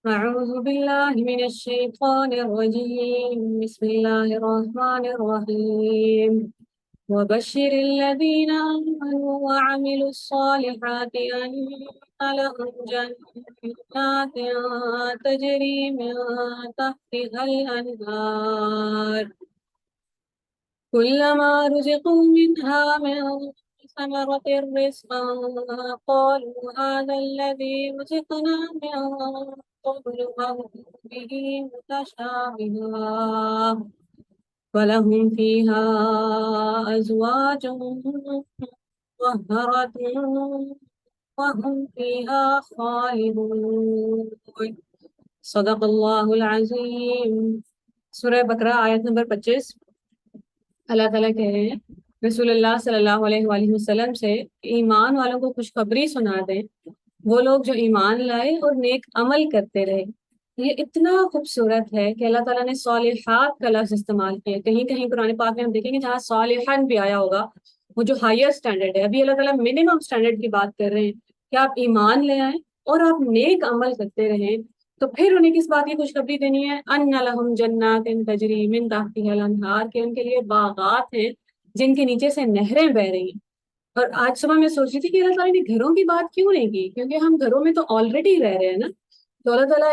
أعوذ بالله من الشيطان الرجيم. بسم الله الرحمن الرحيم. وبشر الذين آمنوا وعملوا الصالحات أن لهم جنات تجري من تحتها الأنهار كلما رزقوا منها من ثمرة رزقا قالوا هذا الذي رزقنا من قبل وهم به متشابها ولهم فيها أزواج مطهرة وهم فيها خالدون. صدق اللہ العظیم. سورہ بقرہ آیت نمبر 25. اللہ تعالیٰ کہہ رہے ہیں رسول اللہ صلی اللہ علیہ وآلہ وسلم سے ایمان والوں کو خوشخبری سنا دیں، وہ لوگ جو ایمان لائے اور نیک عمل کرتے رہے. یہ اتنا خوبصورت ہے کہ اللہ تعالیٰ نے صالحات کا لفظ استعمال کیا. کہیں کہیں قرآن پاک میں ہم دیکھیں گے جہاں صالحان بھی آیا ہوگا، وہ جو ہائر سٹینڈرڈ ہے. ابھی اللہ تعالیٰ منیمم سٹینڈرڈ کی بات کر رہے ہیں کہ آپ ایمان لے آئیں اور آپ نیک عمل کرتے رہیں. تو پھر انہیں کس بات کی خوشخبری دینی ہے؟ ان لہم جنات تجری من تحتها الانہار، کہ ان کے لیے باغات ہیں جن کے نیچے سے نہریں بہ رہی ہیں. اور آج صبح میں سوچ رہی تھی کہ اللہ تعالیٰ نے گھروں کی بات کیوں نہیں کی، کیونکہ ہم گھروں میں تو آلریڈی رہ رہے ہیں نا. تو اللہ تعالیٰ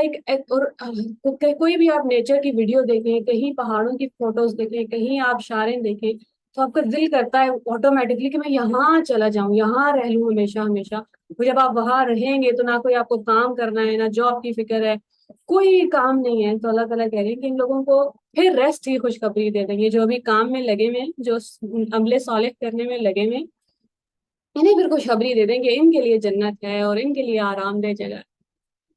کوئی بھی آپ نیچر کی ویڈیو دیکھیں، کہیں پہاڑوں کی فوٹوز دیکھیں، کہیں آپ شاریں دیکھیں، تو آپ کا دل کرتا ہے آٹومیٹکلی کہ میں یہاں چلا جاؤں، یہاں رہ لوں ہمیشہ ہمیشہ. تو جب آپ وہاں رہیں گے تو نہ کوئی آپ کو کام کرنا ہے، نہ جاب کی فکر ہے، کوئی کام نہیں ہے. تو اللہ تعالیٰ کہہ رہے ہیں کہ ان لوگوں کو پھر ریسٹ کی خوشخبری دے دیں گے. جو ابھی کام میں لگے ہوئے ہیں، جو عمل صالح کرنے میں لگے ہوئے ہیں، انہیں پھر خوشخبری دے دیں گے ان کے لیے جنت ہے اور ان کے لیے آرام دہ جگہ ہے.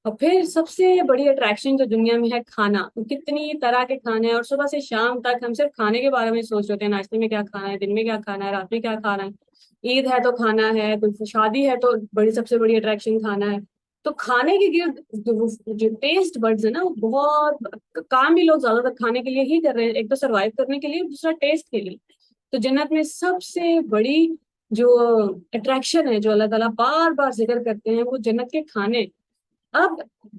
اور پھر سب سے بڑی اٹریکشن جو دنیا میں ہے کھانا. کتنی طرح کے کھانے ہیں، اور صبح سے شام تک ہم صرف کھانے کے بارے میں سوچ رہے ہیں. ناشتے میں کیا کھانا ہے، دن میں کیا کھانا ہے، رات میں کیا کھانا ہے. عید ہے تو کھانا ہے، کوئی شادی ہے تو سب سے بڑی اٹریکشن کھانا ہے. تو کھانے کے گرد جو ٹیسٹ برڈز ہے نا، وہ بہت کام بھی لوگ زیادہ تر کھانے کے لیے ہی کر رہے ہیں. ایک تو سروائیو کرنے کے لیے، دوسرا ٹیسٹ کے لیے. تو جنت میں سب سے بڑی جو اٹریکشن ہے، جو اللہ تعالیٰ بار بار ذکر کرتے ہیں، وہ جنت کے کھانے. اب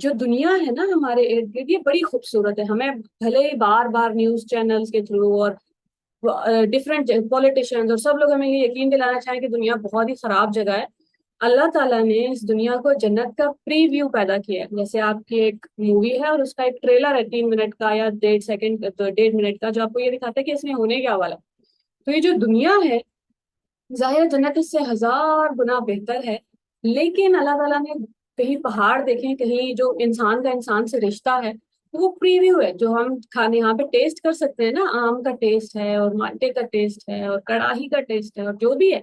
جو دنیا ہے نا ہمارے ارد گرد، یہ بڑی خوبصورت ہے. ہمیں بھلے بار بار نیوز چینلز کے تھرو اور ڈفرینٹ پولیٹیشینز اور سب لوگ ہمیں یہ یقین دلانا چاہیں کہ دنیا بہت ہی خراب جگہ ہے، اللہ تعالیٰ نے اس دنیا کو جنت کا پری ویو پیدا کیا ہے. جیسے آپ کی ایک مووی ہے اور اس کا ایک ٹریلر ہے 3 منٹ کا یا 1.5 سیکنڈ 1.5 منٹ کا، جو آپ کو یہ دکھاتا ہے کہ اس میں ہونے کیا والا. تو یہ جو دنیا ہے، ظاہر جنت اس سے 1000 گنا بہتر ہے. لیکن اللہ تعالیٰ نے کہیں پہاڑ دیکھیں، کہیں جو انسان کا انسان سے رشتہ ہے، وہ پریویو ہے جو ہم کھانے یہاں پہ ٹیسٹ کر سکتے ہیں نا. آم کا ٹیسٹ ہے اور مالٹے کا ٹیسٹ ہے اور کڑاہی کا ٹیسٹ ہے، اور جو بھی ہے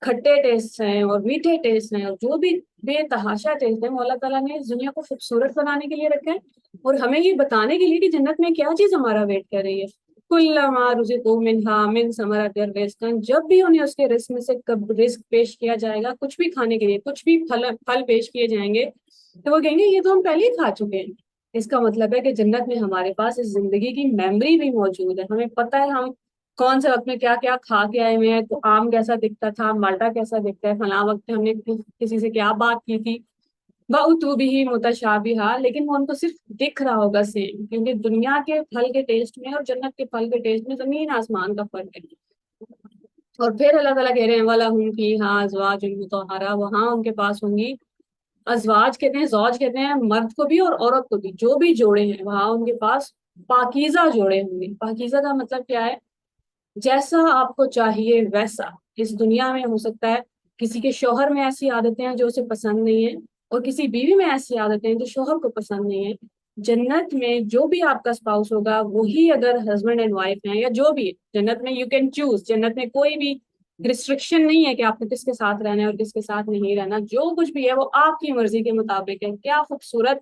کھٹے ٹیسٹ ہیں اور میٹھے ٹیسٹ ہیں، اور جو بھی بے تحاشا ٹیسٹ ہیں، وہ اللہ تعالیٰ نے اس دنیا کو خوبصورت بنانے کے لیے رکھا ہے اور ہمیں یہ بتانے کے لیے کہ جنت میں کیا چیز ہمارا ویٹ کر رہی ہے. کلما رزقوا منها من ثمرۃ رزقا، جب بھی انہیں اس کے رزق میں سے رزق پیش کیا جائے گا، کچھ بھی کھانے کے لیے کچھ بھی پھل پیش کیے جائیں گے، تو وہ کہیں گے یہ تو ہم پہلے ہی کھا چکے ہیں. اس کا مطلب ہے کہ جنت میں ہمارے پاس اس زندگی کی میموری بھی موجود ہے. ہمیں پتہ ہے ہم کون سے وقت میں کیا کیا کھا کے آئے ہوئے ہیں. تو آم کیسا دکھتا تھا، مالٹا کیسا دکھتا ہے، فلاں وقت ہم نے کسی سے کیا بات کی تھی. بَأْتُوا متشابہا، لیکن وہ ان کو صرف دکھ رہا ہوگا سیم، کیونکہ دنیا کے پھل کے ٹیسٹ میں اور جنت کے پھل کے ٹیسٹ میں زمین آسمان کا فرق ہے. اور پھر اللہ تعالیٰ کہہ رہے ہیں وَلَهُمْ فِيهَا أَزْوَاجٌ مُطَهَّرَةٌ، وہاں ان کے پاس ہوں گی ازواج. کہتے ہیں زوج، کہتے ہیں مرد کو بھی اور عورت کو بھی، جو بھی جوڑے ہیں وہاں ان کے پاس پاکیزہ جوڑے ہوں گے. پاکیزہ کا مطلب کیا ہے؟ جیسا آپ کو چاہیے ویسا. اس دنیا میں ہو سکتا ہے کسی کے شوہر میں ایسی عادتیں ہیں جو اسے پسند نہیں ہیں، اور کسی بیوی میں ایسی عادتیں ہیں جو شوہر کو پسند نہیں ہیں. جنت میں جو بھی آپ کا اسپاؤس ہوگا، وہی اگر ہسبینڈ اینڈ وائف ہیں یا جو بھی ہے، جنت میں یو کین چوز. جنت میں کوئی بھی ریسٹرکشن نہیں ہے کہ آپ کو کس کے ساتھ رہنا ہے اور کس کے ساتھ نہیں رہنا. جو کچھ بھی ہے وہ آپ کی مرضی کے مطابق ہے. کیا خوبصورت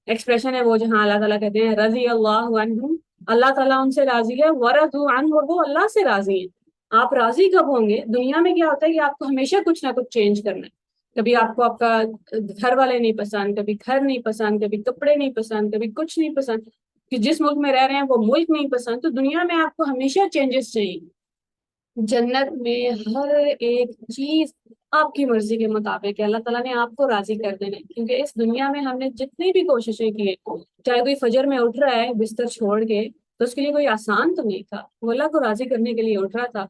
ایکسپریشن ہے وہ جہاں اللہ تعالیٰ کہتے ہیں رضی اللہ عنہم، اللہ تعالیٰ ان سے راضی ہے، ورضوا عنہ، اور وہ اللہ سے راضی ہیں. آپ راضی کب ہوں گے؟ دنیا میں کیا ہوتا ہے کہ آپ کو ہمیشہ کچھ نہ کچھ چینج کرنا ہے. کبھی آپ کو آپ کا گھر والے نہیں پسند، کبھی گھر نہیں پسند، کبھی کپڑے نہیں پسند، کبھی کچھ نہیں پسند، کہ جس ملک میں رہ رہے ہیں وہ ملک نہیں پسند. تو دنیا میں آپ کو ہمیشہ چینجز چاہیے. جنت میں ہر ایک چیز آپ کی مرضی کے مطابق ہے، اللہ تعالیٰ نے آپ کو راضی کر دینا ہے، کیونکہ اس دنیا میں ہم نے جتنی بھی کوششیں کی ہے، چاہے کوئی فجر میں اٹھ رہا ہے بستر چھوڑ کے، تو اس کے لیے کوئی آسان تو نہیں تھا، وہ اللہ کو راضی کرنے کے لیے اٹھ رہا تھا۔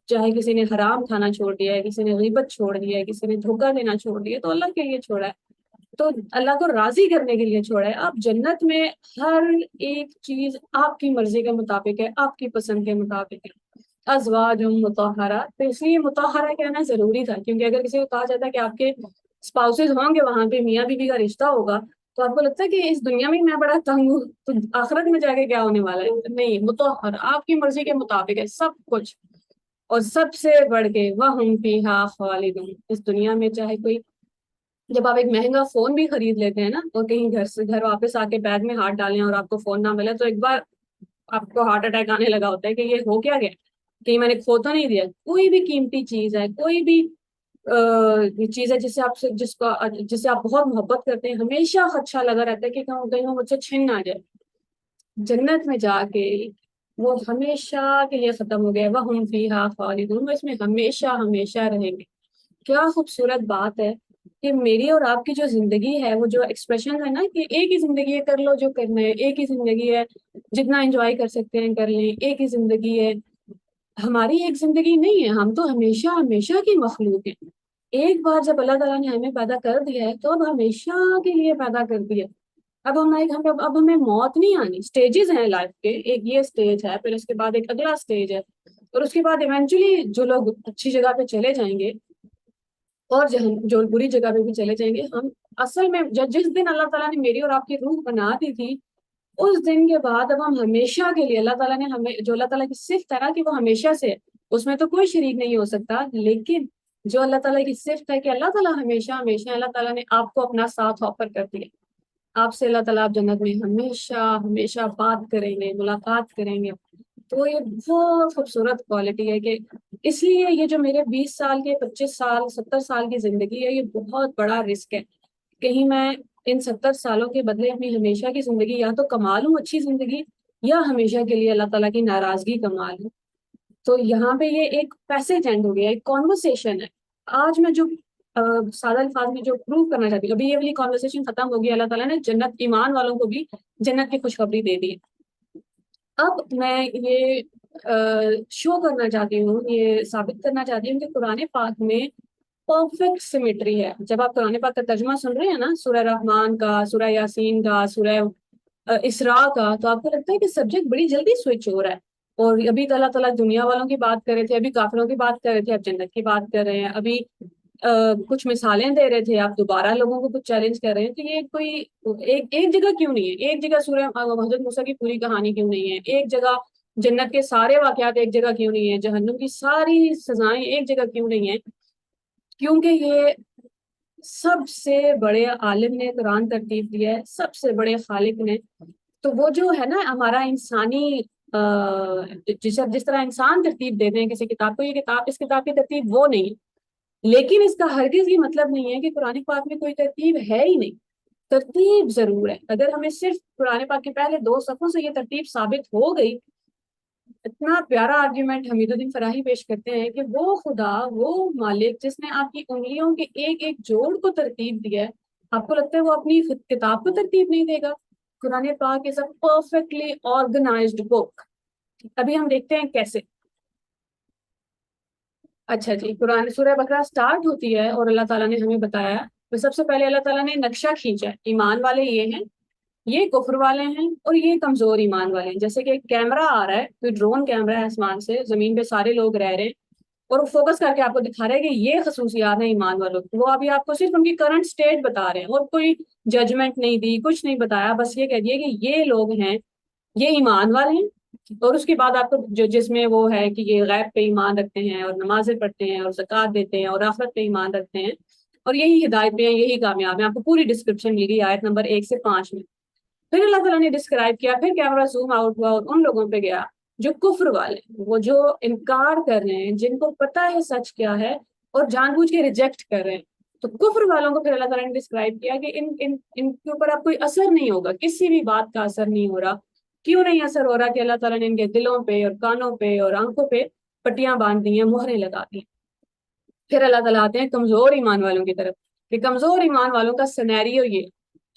چاہے کسی نے حرام کھانا چھوڑ دیا ہے، کسی نے غیبت چھوڑ دیا ہے، کسی نے دھوکہ دینا چھوڑ دیا، تو اللہ کے لیے چھوڑا ہے، تو اللہ کو راضی کرنے کے لیے چھوڑا ہے۔ آپ جنت میں ہر ایک چیز آپ کی مرضی کے مطابق ہے، آپ کی پسند کے مطابق ہے۔ ازواج مطہرہ، تو اس لیے مطہرہ کہنا ضروری تھا، کیونکہ اگر کسی کو کہا جاتا ہے کہ آپ کے اسپاؤسز ہوں گے وہاں پہ، میاں بیوی کا رشتہ ہوگا، تو آپ کو لگتا ہے کہ اس دنیا میں میں بڑا تنگ ہوں، تو آخرت میں جا کے کیا ہونے والا ہے؟ نہیں، مطہر آپ کی مرضی کے مطابق ہے سب کچھ، اور سب سے بڑھ کے وَهُمْ فِيهَا خَالِدُونَ۔ اس دنیا میں چاہے کوئی، جب آپ ایک مہنگا فون بھی خرید لیتے ہیں نا، اور کہیں گھر واپس آ کے بیگ میں ہاتھ ڈالیں اور آپ کو فون نہ ملے، تو ایک بار آپ کو ہارٹ اٹیک آنے لگا ہوتا ہے کہ یہ ہو کیا گیا، کہ میں نے کھو تو نہیں دیا۔ کوئی بھی قیمتی چیز ہے، کوئی بھی چیز ہے جس سے آپ بہت محبت کرتے ہیں، ہمیشہ خدشہ لگا رہتا ہے کہ کہیں وہ مجھ سے چھن نہ جائے۔ جنت میں جا کے وہ ہمیشہ کے لیے ختم ہو گیا، وَهُمْ فِيهَا خَالِدُونَ، وہ اس میں ہمیشہ ہمیشہ رہیں گے۔ کیا خوبصورت بات ہے کہ میری اور آپ کی جو زندگی ہے، وہ جو ایکسپریشن ہے نا کہ ایک ہی زندگی ہے، کر لو جو کرنا ہے، ایک ہی زندگی ہے، جتنا انجوائے کر سکتے ہیں کر لیں، ایک ہی زندگی ہے، ہماری ایک زندگی نہیں ہے، ہم تو ہمیشہ ہمیشہ کی مخلوق ہیں۔ ایک بار جب اللہ تعالیٰ نے ہمیں پیدا کر دیا ہے تو اب ہمیشہ کے لیے پیدا کر دیا۔ اب ہمیں موت نہیں آنی، سٹیجز ہیں لائف کے، ایک یہ سٹیج ہے، پھر اس کے بعد ایک اگلا سٹیج ہے، اور اس کے بعد ایونچولی جو لوگ اچھی جگہ پہ چلے جائیں گے، اور جو بری جگہ پہ بھی چلے جائیں گے، ہم اصل میں جس دن اللہ تعالیٰ نے میری اور آپ کی روح بنا دی تھی، اس دن کے بعد اب ہم ہمیشہ کے لیے، اللہ تعالیٰ نے ہمیں، جو اللہ تعالیٰ کی صفت ہے نا کہ وہ ہمیشہ سے ہے، اس میں تو کوئی شریک نہیں ہو سکتا، لیکن جو اللہ تعالیٰ کی صفت ہے کہ اللہ تعالیٰ ہمیشہ ہمیشہ، اللہ تعالیٰ نے آپ کو اپنا ساتھ آفر کر دیا، آپ سے اللہ تعالیٰ آپ جنت میں ہمیشہ ہمیشہ بات کریں گے، ملاقات کریں گے۔ تو یہ بہت خوبصورت کوالٹی ہے کہ اس لیے یہ جو میرے 20 سال کے 25 سال 70 سال کی زندگی ہے، یہ بہت بڑا رسک ہے، کہیں میں ان 70 سالوں کے بدلے اپنی ہمیشہ کی زندگی یا تو کما لوں اچھی زندگی، یا ہمیشہ کے لیے اللہ تعالیٰ کی ناراضگی کما لوں۔ تو یہاں پہ یہ ایک پیسج اینڈ ہو گیا، ایک کانورسیشن ہے۔ آج میں جو سادہ الفاظ میں جو پروو کرنا چاہتی ہوں، ابھی یہ والی کانورسیشن ختم ہوگی، اللہ تعالیٰ نے جنت، ایمان والوں کو بھی جنت کی خوشخبری دے دی۔ اب میں یہ شو کرنا چاہتی ہوں، یہ ثابت کرنا چاہتی ہوں کہ قرآن پاک میں پرفیکٹ سیمیٹری ہے۔ جب آپ قرآن پاک کا ترجمہ سن رہے ہیں نا، سورہ رحمان کا، سورہ یاسین کا، سورہ اسراء کا، تو آپ کو لگتا ہے کہ سبجیکٹ بڑی جلدی سوئچ ہو رہا ہے، اور ابھی تو اللہ تعالیٰ دنیا والوں کی بات کر رہے تھے، ابھی کافروں کی بات کر رہے تھے، اب جنت کی بات کر رہے ہیں، ابھی کچھ مثالیں دے رہے تھے، آپ دوبارہ لوگوں کو کچھ چیلنج کر رہے ہیں۔ تو یہ کوئی ایک جگہ کیوں نہیں ہے؟ ایک جگہ سورہ حضرت موسیٰ کی پوری کہانی کیوں نہیں ہے؟ ایک جگہ جنت کے سارے واقعات ایک جگہ کیوں نہیں ہے؟ جہنم کی ساری سزائیں ایک جگہ کیوں نہیں ہیں؟ کیونکہ یہ سب سے بڑے عالم نے قرآن ترتیب دیا ہے، سب سے بڑے خالق نے، تو وہ جو ہے نا ہمارا انسانی جس طرح انسان ترتیب دیتے ہیں کسی کتاب کو، یہ کتاب، اس کتاب کی ترتیب وہ نہیں ہے، لیکن اس کا ہرگز یہ مطلب نہیں ہے کہ قرآن پاک میں کوئی ترتیب ہے ہی نہیں، ترتیب ضرور ہے۔ اگر ہمیں صرف قرآن پاک کے پہلے 2 صفحوں سے یہ ترتیب ثابت ہو گئی، اتنا پیارا آرگیومنٹ حمید الدین فراہی پیش کرتے ہیں کہ وہ خدا، وہ مالک جس نے آپ کی انگلیوں کے ایک ایک جوڑ کو ترتیب دیا ہے، آپ کو لگتا ہے وہ اپنی کتاب کو ترتیب نہیں دے گا؟ قرآن پاک از اے پرفیکٹلی آرگنائزڈ بک۔ ابھی ہم دیکھتے ہیں کیسے۔ اچھا جی، قرآن سورہ بقرہ سٹارٹ ہوتی ہے اور اللہ تعالیٰ نے ہمیں بتایا، تو سب سے پہلے اللہ تعالیٰ نے نقشہ کھینچا ہے، ایمان والے یہ ہیں، یہ کفر والے ہیں، اور یہ کمزور ایمان والے ہیں۔ جیسے کہ ایک کیمرہ آ رہا ہے، کوئی ڈرون کیمرہ ہے آسمان سے، زمین پہ سارے لوگ رہ رہے ہیں، اور وہ فوکس کر کے آپ کو دکھا رہے ہیں کہ یہ خصوصیات ہیں ایمان والوں کی۔ وہ ابھی آپ کو صرف ان کی کرنٹ سٹیٹ بتا رہے ہیں، اور کوئی ججمنٹ نہیں دی، کچھ نہیں بتایا، بس یہ کہہ دیا کہ یہ لوگ ہیں، یہ ایمان والے ہیں۔ اور اس کے بعد آپ کو جس میں وہ ہے کہ یہ غیب پہ ایمان رکھتے ہیں، اور نمازیں پڑھتے ہیں، اور زکوٰۃ دیتے ہیں، اور آخرت پہ ایمان رکھتے ہیں، اور یہی ہدایت پہ ہیں، یہی کامیاب ہیں۔ آپ کو پوری ڈسکرپشن مل گئی آیت نمبر 1 سے 5 میں۔ پھر اللہ تعالیٰ نے ڈسکرائب کیا، پھر کیمرہ زوم آؤٹ ہوا اور ان لوگوں پہ گیا جو کفر والے ہیں، وہ جو انکار کر رہے ہیں، جن کو پتہ ہے سچ کیا ہے اور جان بوجھ کے ریجیکٹ کر رہے ہیں۔ تو کفر والوں کو پھر اللہ تعالیٰ نے ڈسکرائب کیا کہ ان کے اوپر اب کوئی اثر نہیں ہوگا، کسی بھی بات کا اثر نہیں ہو رہا۔ کیوں نہیں اثر ہو رہا؟ کہ اللہ تعالیٰ نے ان کے دلوں پہ اور کانوں پہ اور آنکھوں پہ پٹیاں باندھ دی ہیں، مہریں لگا دی ہیں۔ پھر اللہ تعالیٰ آتے ہیں کمزور ایمان والوں کی طرف کہ کمزور ایمان والوں کا سینیریو یہ.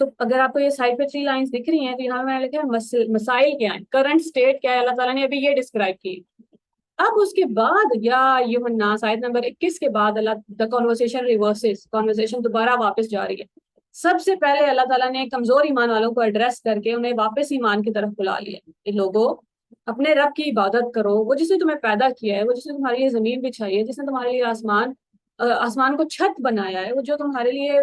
تو اگر آپ کو یہ سائڈ پہ 3 لائنز دکھ رہی ہیں تو یہاں میں لکھا ہے مسائل کیا ہیں، کرنٹ اسٹیٹ کیا ہے، اللہ تعالیٰ نے ابھی یہ ڈسکرائب کی. اب اس کے بعد یا ایھا الناس آیت نمبر 21 کے بعد اللہ دا کنورسیشن ریورسز، کنورسیشن دوبارہ واپس جا رہی ہے. سب سے پہلے اللہ تعالیٰ نے کمزور ایمان والوں کو ایڈریس کر کے انہیں واپس ایمان کی طرف بلا لیا کہ لوگوں اپنے رب کی عبادت کرو، وہ جس نے تمہیں پیدا کیا ہے، وہ جس نے تمہارے لیے زمین بچھائی ہے، جس نے تمہارے لیے آسمان کو چھت بنایا ہے، وہ جو تمہارے لیے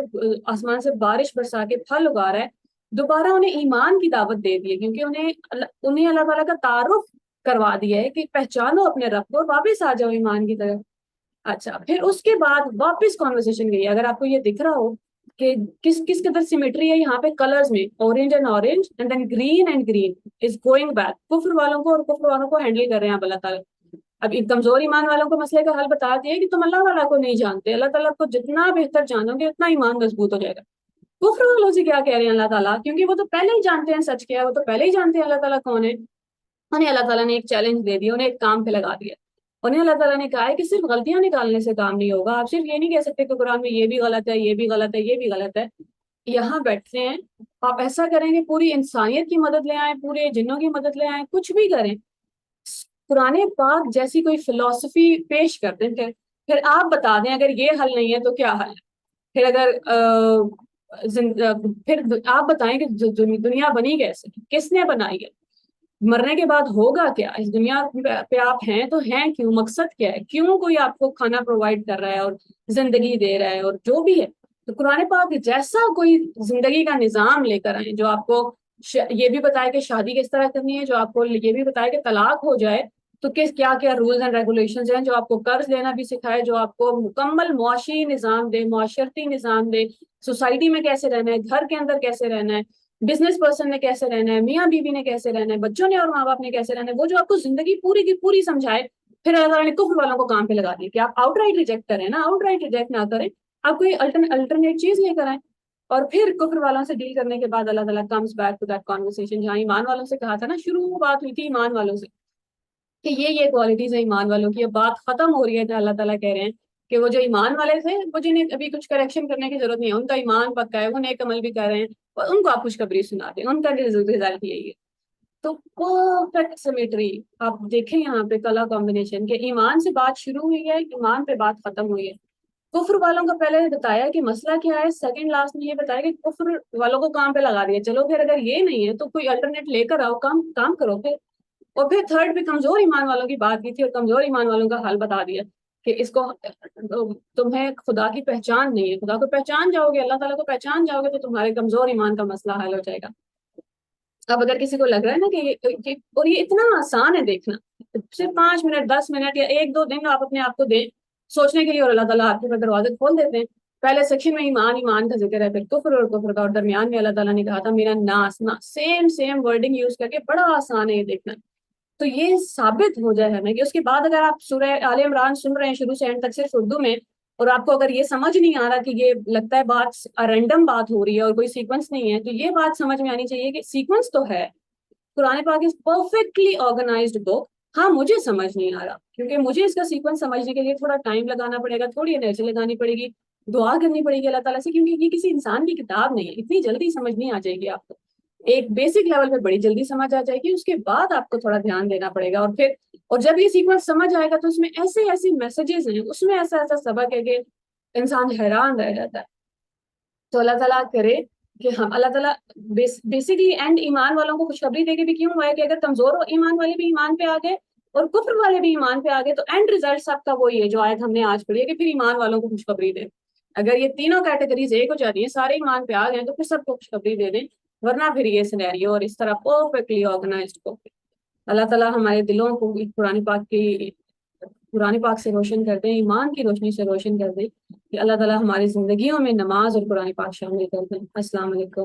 آسمان سے بارش برسا کے پھل اگا رہا ہے. دوبارہ انہیں ایمان کی دعوت دے دی ہے کیونکہ انہیں اللہ تعالیٰ کا تعارف کروا دیا ہے کہ پہچانو اپنے رب کو اور واپس آ جاؤ ایمان کی طرف. اچھا پھر اس کے بعد واپس کانورسیشن گئی. اگر آپ کو یہ دکھ رہا ہو کہ کس قدر سیمیٹری ہے یہاں پہ کلرز میں، orange and then green and green is going back. کفر والوں کو اور کفر والوں کو ہینڈل کر رہے ہیں اب اللہ تعالیٰ. اب کمزور ایمان والوں کو مسئلے کا حل بتا دیا کہ تم اللہ تعالیٰ کو نہیں جانتے، اللہ تعالیٰ کو جتنا بہتر جانو گے اتنا ایمان مضبوط ہو جائے گا. کفر والوں سے کیا کہہ رہے ہیں اللہ تعالیٰ، کیونکہ وہ تو پہلے ہی جانتے ہیں سچ کیا ہے، وہ تو پہلے ہی جانتے ہیں اللہ تعالیٰ کون ہے. انہیں اللہ تعالیٰ نے ایک چیلنج دے دیا، انہیں ایک کام پہ لگا دیا. انہیں اللہ تعالیٰ نے کہا ہے کہ صرف غلطیاں نکالنے سے کام نہیں ہوگا. آپ صرف یہ نہیں کہہ سکتے کہ قرآن میں یہ بھی غلط ہے، یہ بھی غلط ہے، یہ بھی غلط ہے. یہاں بیٹھتے ہیں آپ ایسا کریں کہ پوری انسانیت کی مدد لے آئیں، پورے جنوں کی مدد لے آئیں، کچھ بھی کریں، قرآن پاک جیسی کوئی فلسفی پیش کر دیں. پھر آپ بتا دیں اگر یہ حل نہیں ہے تو کیا حل ہے. پھر اگر پھر آپ بتائیں کہ دنیا بنی کیسے، کس نے بنائی ہے، مرنے کے بعد ہوگا کیا، اس دنیا پہ آپ ہیں تو ہیں کیوں، مقصد کیا ہے، کیوں کوئی آپ کو کھانا پرووائڈ کر رہا ہے اور زندگی دے رہا ہے اور جو بھی ہے. تو قرآن پاک جیسا کوئی زندگی کا نظام لے کر آئیں جو آپ کو یہ بھی بتائے کہ شادی کس طرح کرنی ہے، جو آپ کو یہ بھی بتائے کہ طلاق ہو جائے تو کیا کیا رولز اینڈ ریگولیشنز ہیں، جو آپ کو قرض لینا بھی سکھائے، جو آپ کو مکمل معاشی نظام دے، معاشرتی نظام دے، سوسائٹی میں کیسے رہنا ہے، گھر کے اندر کیسے رہنا ہے، بزنس پرسن نے کیسے رہنا ہے، میاں بیوی نے کیسے رہنا ہے، بچوں نے اور ماں باپ نے کیسے رہنا ہے، وہ جو آپ کو زندگی پوری کی پوری سمجھائے. پھر اللہ تعالیٰ نے کفر والوں کو کام پہ لگا دیا کہ آپ آؤٹ رائٹ ریجیکٹ کریں نا، آؤٹ رائٹ ریجیکٹ نہ کریں، آپ کوئی الٹرنیٹ چیز لے کر آئیں. اور پھر کفر والوں سے ڈیل کرنے کے بعد اللہ تعالیٰ comes back to that conversation جہاں ایمان والوں سے کہا تھا نا، شروع بات ہوئی تھی ایمان والوں سے کہ یہ کوالٹیز ہیں ایمان والوں کی. اب بات ختم ہو رہی ہے تو اللہ تعالیٰ کہہ رہے ہیں کہ وہ جو ایمان والے تھے، وہ جنہیں ابھی کچھ کریکشن کرنے کی ضرورت نہیں ہے، ان کا ایمان پکا ہے، وہ نیک عمل بھی کر رہے ہیں، اور ان کو آپ خوشخبری سنا دیں، ان کا رزلٹ یہی ہے. تو پرفیکٹ سیمیٹری آپ دیکھیں یہاں پہ کلر کمبینیشن کہ ایمان سے بات شروع ہوئی ہے، ایمان پہ بات ختم ہوئی ہے. کفر والوں کو پہلے بتایا کہ مسئلہ کیا ہے، سیکنڈ لاسٹ میں یہ بتایا کہ کفر والوں کو کام پہ لگا دیا. چلو پھر اگر یہ نہیں ہے تو کوئی الٹرنیٹ لے کر آؤ، کام کرو پھر. اور پھر تھرڈ پہ کمزور ایمان والوں کی بات کی تھی اور کمزور ایمان والوں کا حل بتا دیا کہ اس کو تمہیں خدا کی پہچان نہیں ہے، خدا کو پہچان جاؤ گے، اللہ تعالیٰ کو پہچان جاؤ گے تو تمہارے کمزور ایمان کا مسئلہ حل ہو جائے گا. اب اگر کسی کو لگ رہا ہے نا کہ اور یہ اتنا آسان ہے دیکھنا، صرف 5 منٹ 10 منٹ یا 1-2 دن آپ اپنے آپ کو دیں سوچنے کے لیے اور اللہ تعالیٰ آپ کے دروازے کھول دیتے ہیں. پہلے سیکشن میں ایمان کا ذکر ہے، پھر کفر اور کفر کا، اور درمیان میں اللہ تعالیٰ نے کہا تھا میرا ناس سیم ورڈنگ یوز کر کے بڑا آسان ہے یہ دیکھنا. تو یہ ثابت ہو جائے ہمیں کہ اس کے بعد اگر آپ سورہ آل عمران سن رہے ہیں شروع سے اینڈ تک صرف اردو میں، اور آپ کو اگر یہ سمجھ نہیں آ رہا کہ یہ لگتا ہے بات رینڈم بات ہو رہی ہے اور کوئی سیکوینس نہیں ہے، تو یہ بات سمجھ میں آنی چاہیے کہ سیکوینس تو ہے. قرآن پاک از پرفیکٹلی آرگنائزڈ بک. ہاں مجھے سمجھ نہیں آ رہا کیونکہ مجھے اس کا سیکوینس سمجھنے کے لیے تھوڑا ٹائم لگانا پڑے گا، تھوڑی انرجی لگانی پڑے گی، دعا کرنی پڑے گی اللہ تعالیٰ سے، کیونکہ یہ کسی انسان کی کتاب نہیں ہے، اتنی جلدی سمجھ نہیں آ جائے گی آپ کو. ایک بیسک لیول پہ بڑی جلدی سمجھ آ جائے گی، اس کے بعد آپ کو تھوڑا دھیان دینا پڑے گا. اور جب یہ سیکوینس سمجھ آئے گا تو اس میں ایسے میسیجز ہیں، اس میں ایسا سبق ہے کہ انسان حیران رہ جاتا ہے. تو اللہ تعالیٰ کرے کہ ہم اللہ تعالیٰ بیسکلی اینڈ ایمان والوں کو خوشخبری دے کے بھی کیوں ہوا ہے کہ اگر کمزور ایمان والے بھی ایمان پہ آ گئے اور کفر والے بھی ایمان پہ آ گئے تو اینڈ ریزلٹ سب کا وہی ہے جو آیت ہم نے آج پڑھی ہے کہ پھر ایمان والوں کو خوشخبری دیں. اگر یہ تینوں کیٹیگریز ایک ہو جاتی ہیں، سارے ایمان پہ آ گئے تو پھر سب کو خوشخبری دے دیں، ورنہ پھر یہ سینیریو اور اس طرح پرفیکٹلی آرگنائزڈ کو. اللہ تعالیٰ ہمارے دلوں کو قرآن پاک سے روشن کر دیں، ایمان کی روشنی سے روشن کر دیں، کہ اللہ تعالیٰ ہماری زندگیوں میں نماز اور قرآن پاک شامل کر دیں. السلام علیکم.